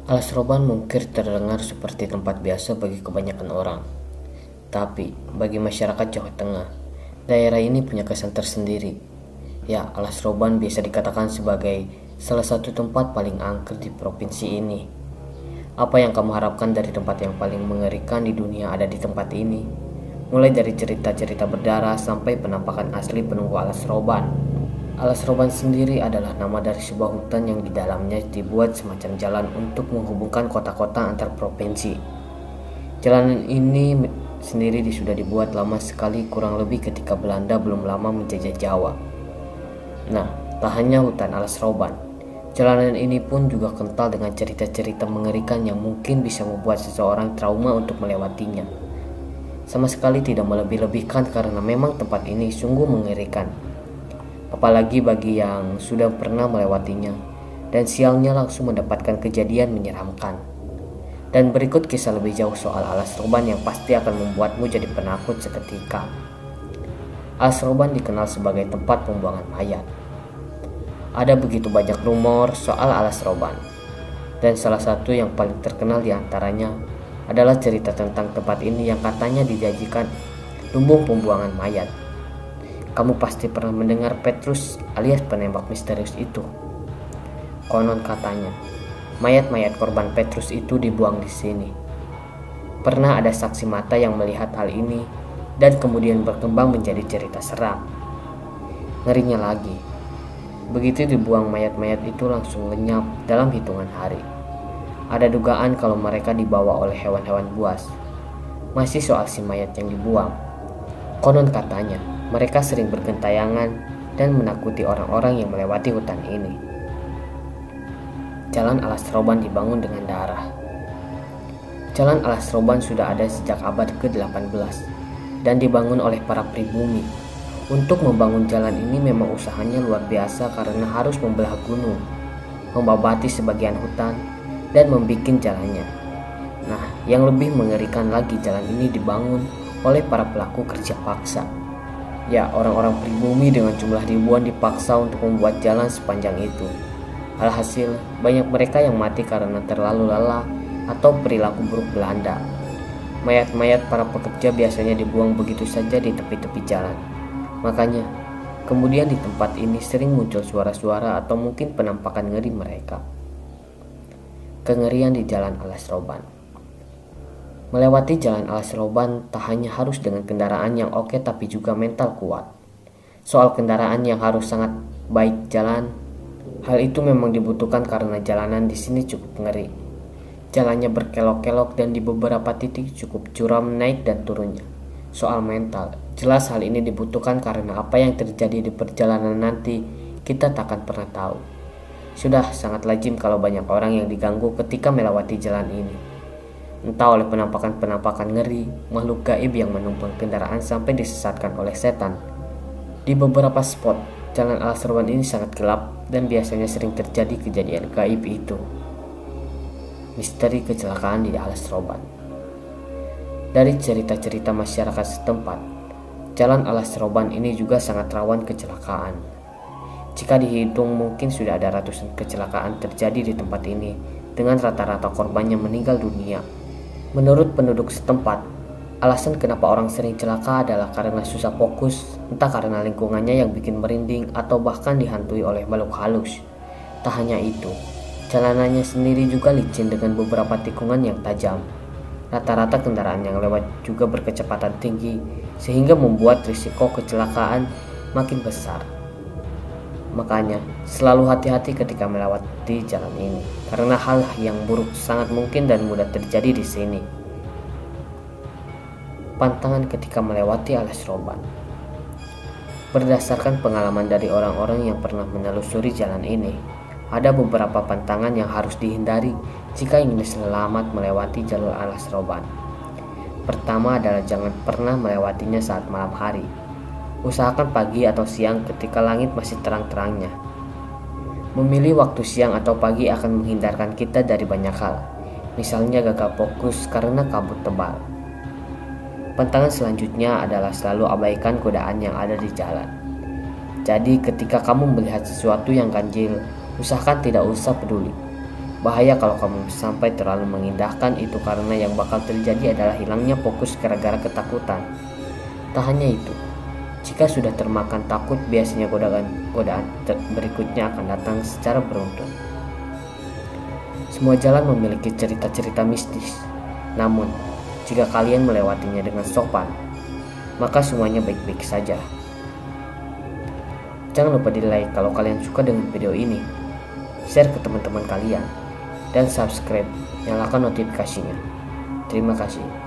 Alas Roban mungkin terdengar seperti tempat biasa bagi kebanyakan orang. Tapi, bagi masyarakat Jawa Tengah, daerah ini punya kesan tersendiri. Ya, Alas Roban bisa dikatakan sebagai salah satu tempat paling angker di provinsi ini. Apa yang kamu harapkan dari tempat yang paling mengerikan di dunia ada di tempat ini? Mulai dari cerita-cerita berdarah sampai penampakan asli penunggu Alas Roban. Alas Roban sendiri adalah nama dari sebuah hutan yang di dalamnya dibuat semacam jalan untuk menghubungkan kota-kota antar provinsi. Jalanan ini sendiri sudah dibuat lama sekali, kurang lebih ketika Belanda belum lama menjajah Jawa. Nah, tak hanya hutan Alas Roban, jalanan ini pun juga kental dengan cerita-cerita mengerikan yang mungkin bisa membuat seseorang trauma untuk melewatinya. Sama sekali tidak melebih-lebihkan karena memang tempat ini sungguh mengerikan. Apalagi bagi yang sudah pernah melewatinya dan sialnya langsung mendapatkan kejadian menyeramkan. Dan berikut kisah lebih jauh soal Alas Roban yang pasti akan membuatmu jadi penakut seketika. Alas Roban dikenal sebagai tempat pembuangan mayat. Ada begitu banyak rumor soal Alas Roban, dan salah satu yang paling terkenal diantaranya adalah cerita tentang tempat ini yang katanya dijanjikan lumbung pembuangan mayat. Kamu pasti pernah mendengar Petrus alias penembak misterius itu. Konon katanya, mayat-mayat korban Petrus itu dibuang di sini. Pernah ada saksi mata yang melihat hal ini dan kemudian berkembang menjadi cerita seram. Ngerinya lagi, begitu dibuang mayat-mayat itu langsung lenyap dalam hitungan hari. Ada dugaan kalau mereka dibawa oleh hewan-hewan buas. Masih soal si mayat yang dibuang. Konon katanya, mereka sering bergentayangan dan menakuti orang-orang yang melewati hutan ini. Jalan Alas Roban dibangun dengan darah. Jalan Alas Roban sudah ada sejak abad ke-18 dan dibangun oleh para pribumi. Untuk membangun jalan ini memang usahanya luar biasa karena harus membelah gunung, membabati sebagian hutan, dan membuat jalannya. Nah, yang lebih mengerikan lagi, jalan ini dibangun oleh para pelaku kerja paksa. Ya, orang-orang pribumi dengan jumlah ribuan dipaksa untuk membuat jalan sepanjang itu. Alhasil, banyak mereka yang mati karena terlalu lelah atau perilaku buruk Belanda. Mayat-mayat para pekerja biasanya dibuang begitu saja di tepi-tepi jalan. Makanya, kemudian di tempat ini sering muncul suara-suara atau mungkin penampakan ngeri mereka. Kengerian di Jalan Alas Roban. Melewati Jalan Alas Roban tak hanya harus dengan kendaraan yang oke tapi juga mental kuat. Soal kendaraan yang harus sangat baik jalan, hal itu memang dibutuhkan karena jalanan di sini cukup ngeri. Jalannya berkelok-kelok dan di beberapa titik cukup curam naik dan turunnya. Soal mental, jelas hal ini dibutuhkan karena apa yang terjadi di perjalanan nanti kita tak akan pernah tahu. Sudah sangat lazim kalau banyak orang yang diganggu ketika melewati jalan ini. Entah oleh penampakan-penampakan ngeri, makhluk gaib yang menumpang kendaraan sampai disesatkan oleh setan. Di beberapa spot, Jalan Alas Roban ini sangat gelap dan biasanya sering terjadi kejadian gaib itu. Misteri kecelakaan di Alas Roban. Dari cerita-cerita masyarakat setempat, Jalan Alas Roban ini juga sangat rawan kecelakaan. Jika dihitung mungkin sudah ada ratusan kecelakaan terjadi di tempat ini dengan rata-rata korbannya meninggal dunia. Menurut penduduk setempat, alasan kenapa orang sering celaka adalah karena susah fokus, entah karena lingkungannya yang bikin merinding atau bahkan dihantui oleh makhluk halus. Tak hanya itu, jalanannya sendiri juga licin dengan beberapa tikungan yang tajam. Rata-rata kendaraan yang lewat juga berkecepatan tinggi sehingga membuat risiko kecelakaan makin besar. Makanya, selalu hati-hati ketika melewati jalan ini, karena hal yang buruk sangat mungkin dan mudah terjadi di sini. Pantangan ketika melewati Alas Roban. Berdasarkan pengalaman dari orang-orang yang pernah menelusuri jalan ini, ada beberapa pantangan yang harus dihindari jika ingin selamat melewati jalur Alas Roban. Pertama adalah jangan pernah melewatinya saat malam hari. Usahakan pagi atau siang ketika langit masih terang-terangnya. Memilih waktu siang atau pagi akan menghindarkan kita dari banyak hal, misalnya gagal fokus karena kabut tebal. Pantangan selanjutnya adalah selalu abaikan godaan yang ada di jalan. Jadi ketika kamu melihat sesuatu yang ganjil, usahakan tidak usah peduli. Bahaya kalau kamu sampai terlalu mengindahkan itu, karena yang bakal terjadi adalah hilangnya fokus gara-gara ketakutan. Tak hanya itu, jika sudah termakan takut, biasanya godaan berikutnya akan datang secara beruntun. Semua jalan memiliki cerita-cerita mistis. Namun, jika kalian melewatinya dengan sopan, maka semuanya baik-baik saja. Jangan lupa di like kalau kalian suka dengan video ini, share ke teman-teman kalian, dan subscribe, nyalakan notifikasinya. Terima kasih.